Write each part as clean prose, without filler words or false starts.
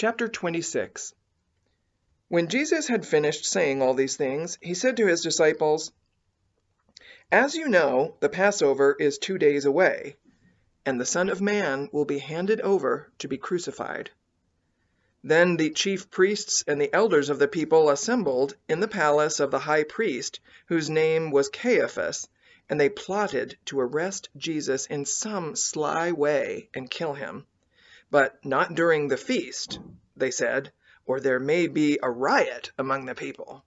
Chapter 26. When Jesus had finished saying all these things, he said to his disciples, "As you know, the Passover is 2 days away, and the Son of Man will be handed over to be crucified." Then the chief priests and the elders of the people assembled in the palace of the high priest, whose name was Caiaphas, and they plotted to arrest Jesus in some sly way and kill him. But not during the feast, they said, or there may be a riot among the people.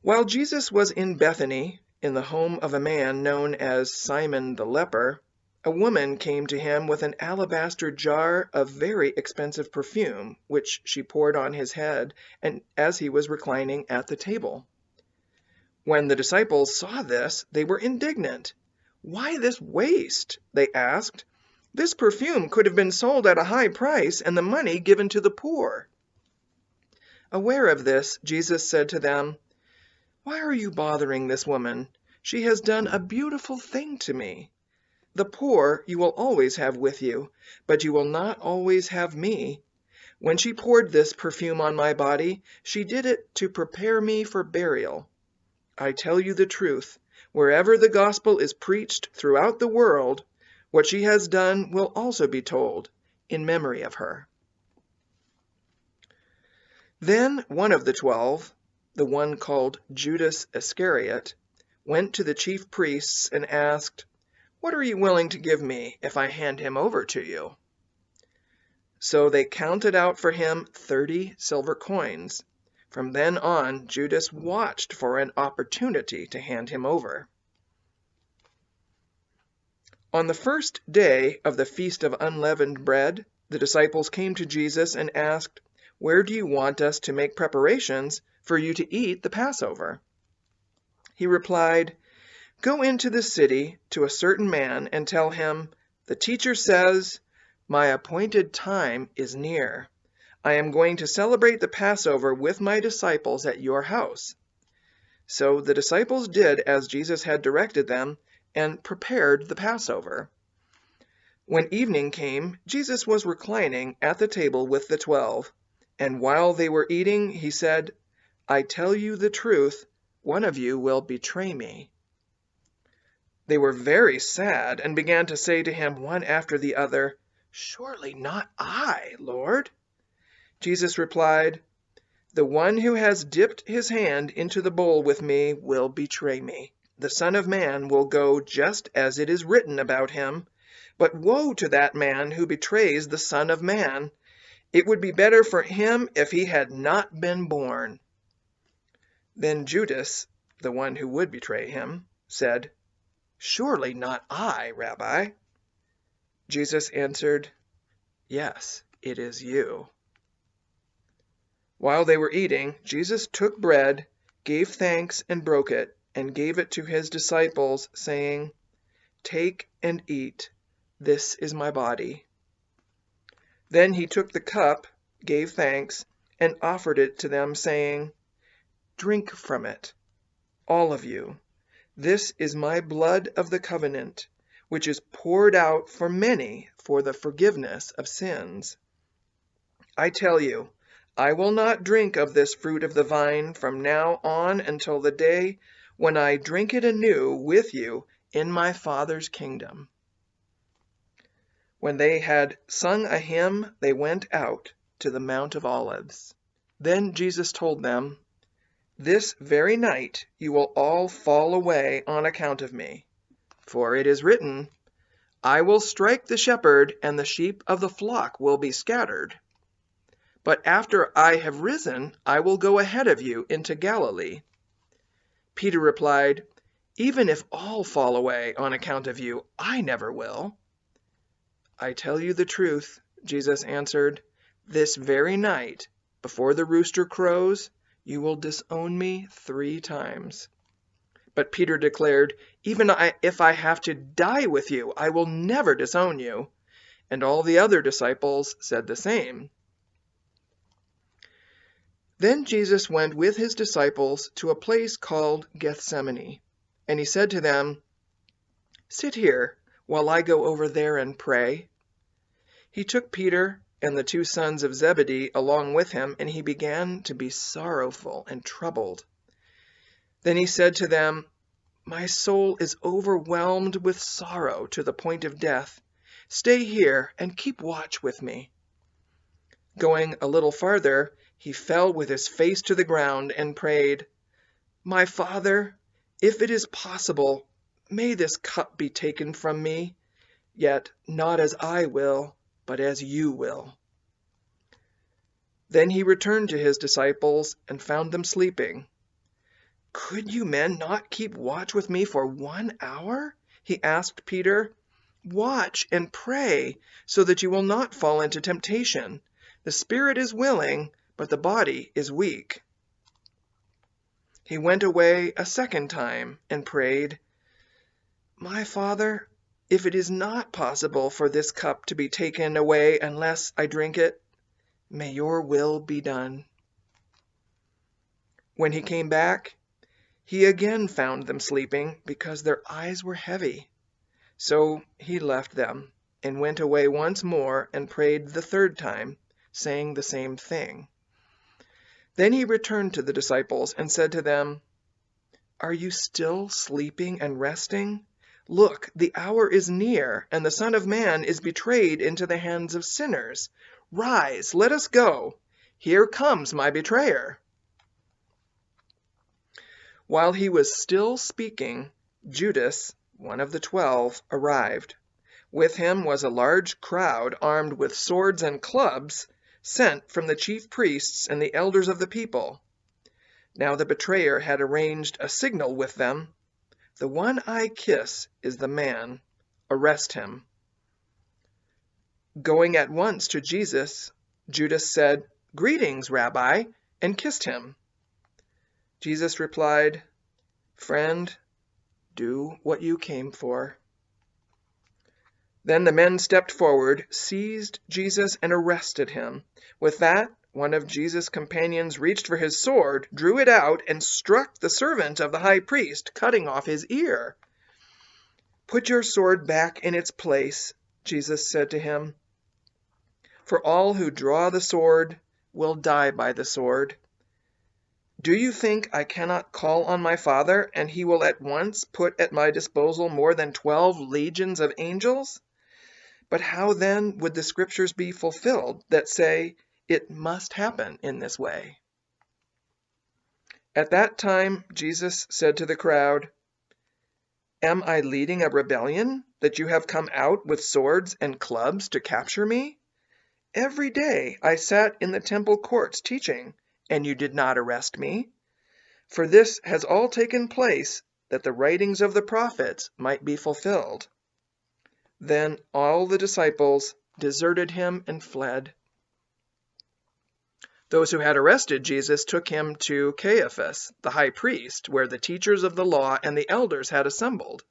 While Jesus was in Bethany, in the home of a man known as Simon the leper, a woman came to him with an alabaster jar of very expensive perfume, which she poured on his head and as he was reclining at the table. When the disciples saw this, they were indignant. "Why this waste?" they asked. "This perfume could have been sold at a high price and the money given to the poor." Aware of this, Jesus said to them, "Why are you bothering this woman? She has done a beautiful thing to me. The poor you will always have with you, but you will not always have me. When she poured this perfume on my body, she did it to prepare me for burial. I tell you the truth, wherever the gospel is preached throughout the world, what she has done will also be told in memory of her." Then one of the 12, the one called Judas Iscariot, went to the chief priests and asked, "What are you willing to give me if I hand him over to you?" So they counted out for him 30 silver coins. From then on, Judas watched for an opportunity to hand him over. On the first day of the Feast of Unleavened Bread, the disciples came to Jesus and asked, "Where do you want us to make preparations for you to eat the Passover?" He replied, "Go into the city to a certain man and tell him, 'The teacher says, my appointed time is near. I am going to celebrate the Passover with my disciples at your house.'" So the disciples did as Jesus had directed them and prepared the Passover. When evening came, Jesus was reclining at the table with the 12, and while they were eating, he said, "I tell you the truth, one of you will betray me." They were very sad and began to say to him one after the other, "Surely not I, Lord." Jesus replied, "The one who has dipped his hand into the bowl with me will betray me. The Son of Man will go just as it is written about him, but woe to that man who betrays the Son of Man. It would be better for him if he had not been born." Then Judas, the one who would betray him, said, "Surely not I, Rabbi." Jesus answered, "Yes, it is you." While they were eating, Jesus took bread, gave thanks, and broke it, and gave it to his disciples, saying, "Take and eat. This is my body." Then he took the cup, gave thanks, and offered it to them, saying, "Drink from it, all of you. This is my blood of the covenant, which is poured out for many for the forgiveness of sins. I tell you, I will not drink of this fruit of the vine from now on until the day when I drink it anew with you in my Father's kingdom." When they had sung a hymn, they went out to the Mount of Olives. Then Jesus told them, "This very night you will all fall away on account of me. For it is written, 'I will strike the shepherd, and the sheep of the flock will be scattered.' But after I have risen, I will go ahead of you into Galilee." Peter replied, "Even if all fall away on account of you, I never will." "I tell you the truth," Jesus answered, "this very night, before the rooster crows, you will disown me 3 times." But Peter declared, "Even if I have to die with you, I will never disown you." And all the other disciples said the same. Then Jesus went with his disciples to a place called Gethsemane, and he said to them, "Sit here while I go over there and pray." He took Peter and the 2 sons of Zebedee along with him, and he began to be sorrowful and troubled. Then he said to them, "My soul is overwhelmed with sorrow to the point of death. Stay here and keep watch with me." Going a little farther, he fell with his face to the ground and prayed, "My Father, if it is possible, may this cup be taken from me, yet not as I will, but as you will." Then he returned to his disciples and found them sleeping. "Could you men not keep watch with me for 1 hour?" he asked Peter. "Watch and pray so that you will not fall into temptation. The spirit is willing, but the body is weak." He went away a second time and prayed, "My Father, if it is not possible for this cup to be taken away unless I drink it, may your will be done." When he came back, he again found them sleeping because their eyes were heavy. So he left them and went away once more and prayed the 3rd time, saying the same thing. Then he returned to the disciples and said to them, "Are you still sleeping and resting? Look, the hour is near, and the Son of Man is betrayed into the hands of sinners. Rise, let us go. Here comes my betrayer." While he was still speaking, Judas, one of the 12, arrived. With him was a large crowd armed with swords and clubs, sent from the chief priests and the elders of the people. Now the betrayer had arranged a signal with them. "The one I kiss is the man. Arrest him." Going at once to Jesus, Judas said, "Greetings, Rabbi," and kissed him. Jesus replied, "Friend, do what you came for." Then the men stepped forward, seized Jesus, and arrested him. With that, one of Jesus' companions reached for his sword, drew it out, and struck the servant of the high priest, cutting off his ear. "Put your sword back in its place," Jesus said to him. "For all who draw the sword will die by the sword. Do you think I cannot call on my Father, and he will at once put at my disposal more than 12 legions of angels? But how then would the scriptures be fulfilled that say, 'It must happen in this way'?" At that time Jesus said to the crowd, "Am I leading a rebellion that you have come out with swords and clubs to capture me? Every day I sat in the temple courts teaching, and you did not arrest me. For this has all taken place that the writings of the prophets might be fulfilled." Then all the disciples deserted him and fled. Those who had arrested Jesus took him to Caiaphas, the high priest, where the teachers of the law and the elders had assembled.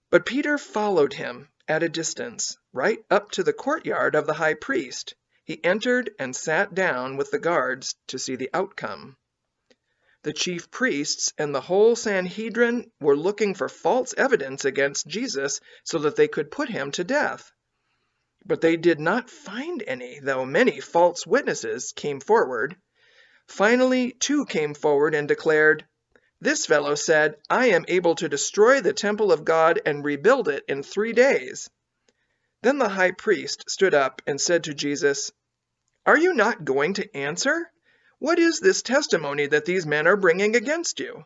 But Peter followed him at a distance, right up to the courtyard of the high priest. He entered and sat down with the guards to see the outcome. The chief priests and the whole Sanhedrin were looking for false evidence against Jesus so that they could put him to death. But they did not find any, though many false witnesses came forward. Finally, 2 came forward and declared, "This fellow said, 'I am able to destroy the temple of God and rebuild it in 3 days.'" Then the high priest stood up and said to Jesus, "Are you not going to answer? What is this testimony that these men are bringing against you?"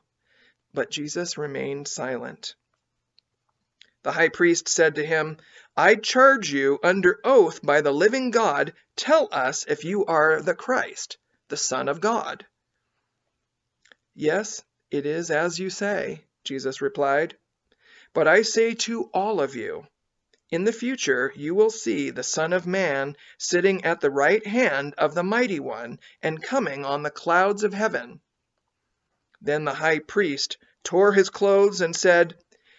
But Jesus remained silent. The high priest said to him, "I charge you under oath by the living God, tell us if you are the Christ, the Son of God." "Yes, it is as you say," Jesus replied. "But I say to all of you, in the future you will see the Son of Man sitting at the right hand of the Mighty One and coming on the clouds of heaven." Then the high priest tore his clothes and said,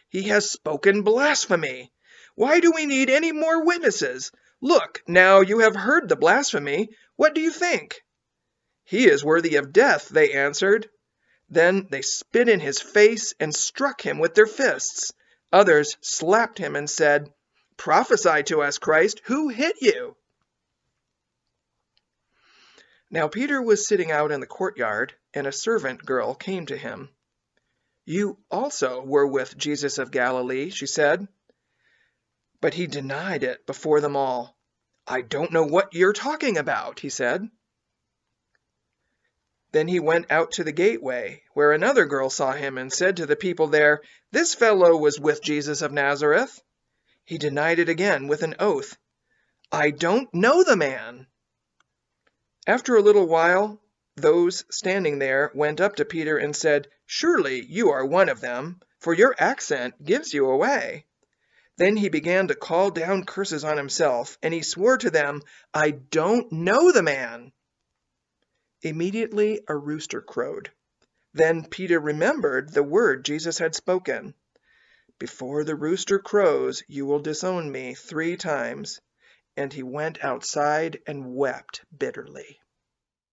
"He has spoken blasphemy. Why do we need any more witnesses? Look, now you have heard the blasphemy. What do you think?" "He is worthy of death," they answered. Then they spit in his face and struck him with their fists. Others slapped him and said, Prophesy to us, Christ. Who hit you?" Now Peter was sitting out in the courtyard, and a servant girl came to him. "You also were with Jesus of Galilee," she said. But he denied it before them all. "I don't know what you're talking about," he said. Then he went out to the gateway, where another girl saw him and said to the people there, "This fellow was with Jesus of Nazareth." He denied it again with an oath. "I don't know the man." After a little while, those standing there went up to Peter and said, "Surely you are one of them, for your accent gives you away." Then he began to call down curses on himself, and he swore to them, "I don't know the man." Immediately a rooster crowed. Then Peter remembered the word Jesus had spoken. "Before the rooster crows, you will disown me 3 times." And he went outside and wept bitterly.